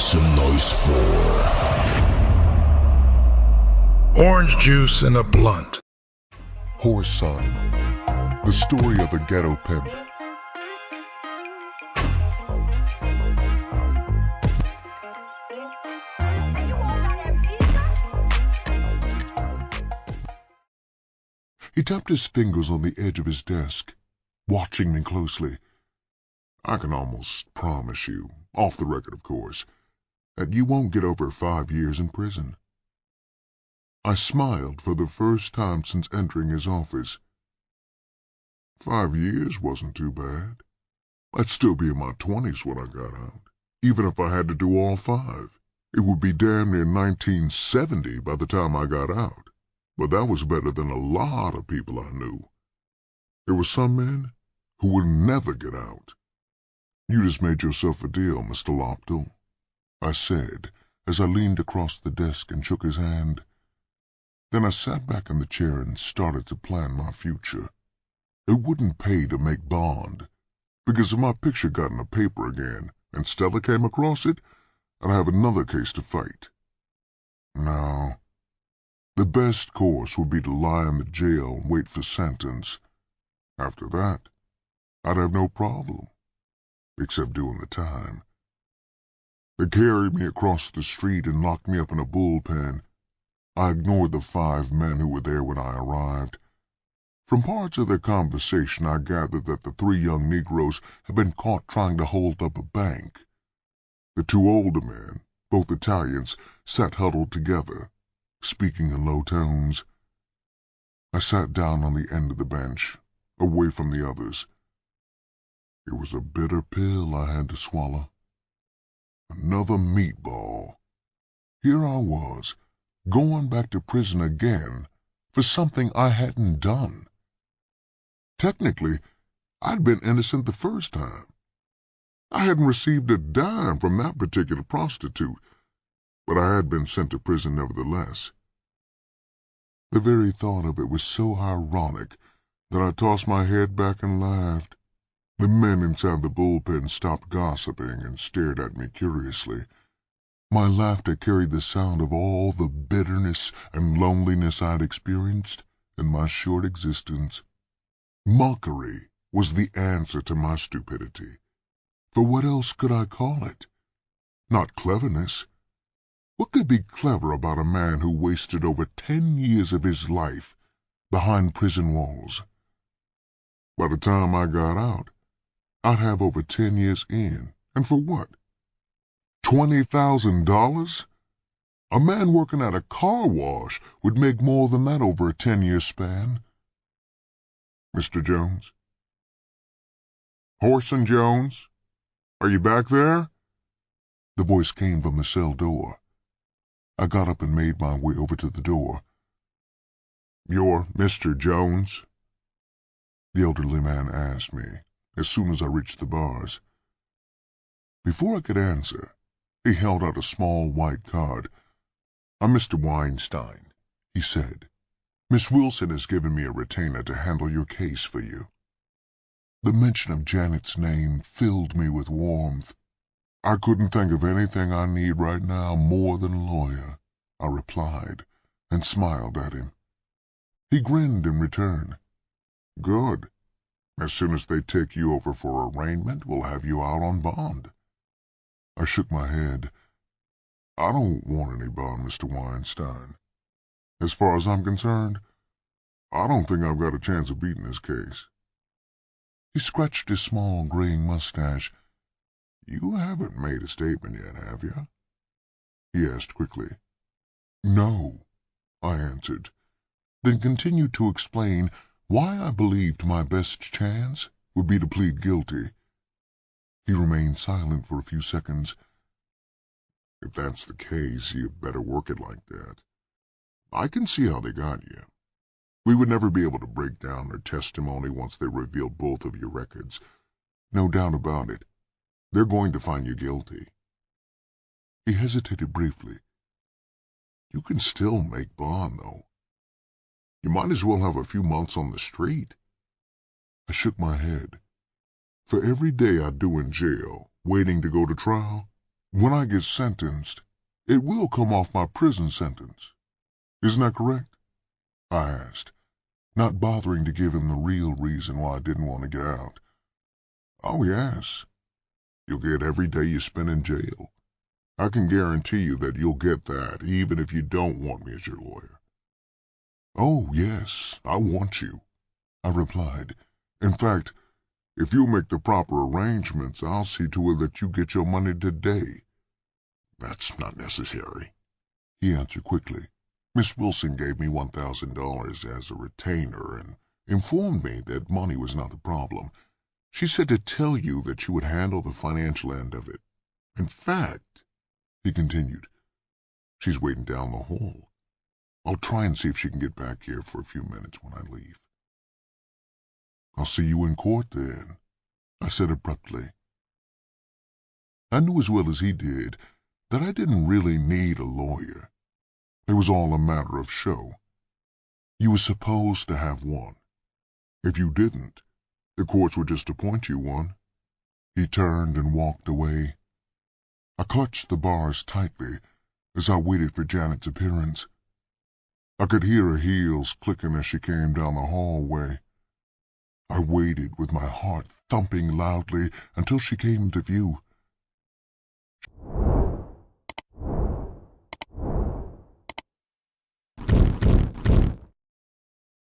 some noise for Orange Juice and a Blunt. Whoreson, the story of a ghetto pimp. He tapped his fingers on the edge of his desk, watching me closely. I can almost promise you, off the record of course, that you won't get over 5 years in prison. I smiled for the first time since entering his office. 5 years wasn't too bad. I'd still be in my 20s when I got out. Even if I had to do all 5, it would be damn near 1970 by the time I got out. But that was better than a lot of people I knew. There were some men who would never get out. You just made yourself a deal, Mr. Lopdell, I said as I leaned across the desk and shook his hand. Then I sat back in the chair and started to plan my future. It wouldn't pay to make bond, because if my picture got in the paper again and Stella came across it, I'd have another case to fight. No. The best course would be to lie in the jail and wait for sentence. After that, I'd have no problem, except doing the time. They carried me across the street and locked me up in a bullpen. I ignored the 5 men who were there when I arrived. From parts of their conversation, I gathered that the 3 young Negroes had been caught trying to hold up a bank. The 2 older men, both Italians, sat huddled together, speaking in low tones. I sat down on the end of the bench, away from the others. It was a bitter pill I had to swallow. Another meatball. Here I was, going back to prison again for something I hadn't done. Technically, I'd been innocent the first time. I hadn't received a dime from that particular prostitute, but I had been sent to prison nevertheless. The very thought of it was so ironic that I tossed my head back and laughed. The men inside the bullpen stopped gossiping and stared at me curiously. My laughter carried the sound of all the bitterness and loneliness I'd experienced in my short existence. Mockery was the answer to my stupidity. For what else could I call it? Not cleverness. What could be clever about a man who wasted over 10 years of his life behind prison walls? By the time I got out, I'd have over 10 years in, and for what? $20,000? A man working at a car wash would make more than that over a 10-year span. Mr. Jones? Whoreson Jones? Are you back there? The voice came from the cell door. I got up and made my way over to the door. You're Mr. Jones? The elderly man asked me as soon as I reached the bars. Before I could answer, he held out a small white card. I'm Mr. Weinstein, he said. Miss Wilson has given me a retainer to handle your case for you. The mention of Janet's name filled me with warmth. I couldn't think of anything I need right now more than a lawyer, I replied, and smiled at him. He grinned in return. Good. As soon as they take you over for arraignment, we'll have you out on bond. I shook my head. I don't want any bond, Mr. Weinstein. As far as I'm concerned, I don't think I've got a chance of beating this case. He scratched his small graying mustache. You haven't made a statement yet, have you? He asked quickly. No, I answered, then continued to explain why I believed my best chance would be to plead guilty. He remained silent for a few seconds. If that's the case, you better work it like that. I can see how they got you. We would never be able to break down their testimony once they revealed both of your records. No doubt about it. They're going to find you guilty. He hesitated briefly. You can still make bond, though. You might as well have a few months on the street. I shook my head. For every day I do in jail, waiting to go to trial, when I get sentenced, it will come off my prison sentence. Isn't that correct? I asked, not bothering to give him the real reason why I didn't want to get out. Oh, yes. You'll get every day you spend in jail. I can guarantee you that you'll get that, even if you don't want me as your lawyer. Oh, yes, I want you, I replied. In fact, if you'll make the proper arrangements, I'll see to it that you get your money today. That's not necessary, he answered quickly. Miss Wilson gave me $1,000 as a retainer and informed me that money was not the problem. She said to tell you that she would handle the financial end of it. In fact, he continued, she's waiting down the hall. I'll try and see if she can get back here for a few minutes when I leave. I'll see you in court then, I said abruptly. I knew as well as he did that I didn't really need a lawyer. It was all a matter of show. You were supposed to have one. If you didn't, the courts would just appoint you one. He turned and walked away. I clutched the bars tightly as I waited for Janet's appearance. I could hear her heels clicking as she came down the hallway. I waited with my heart thumping loudly until she came into view.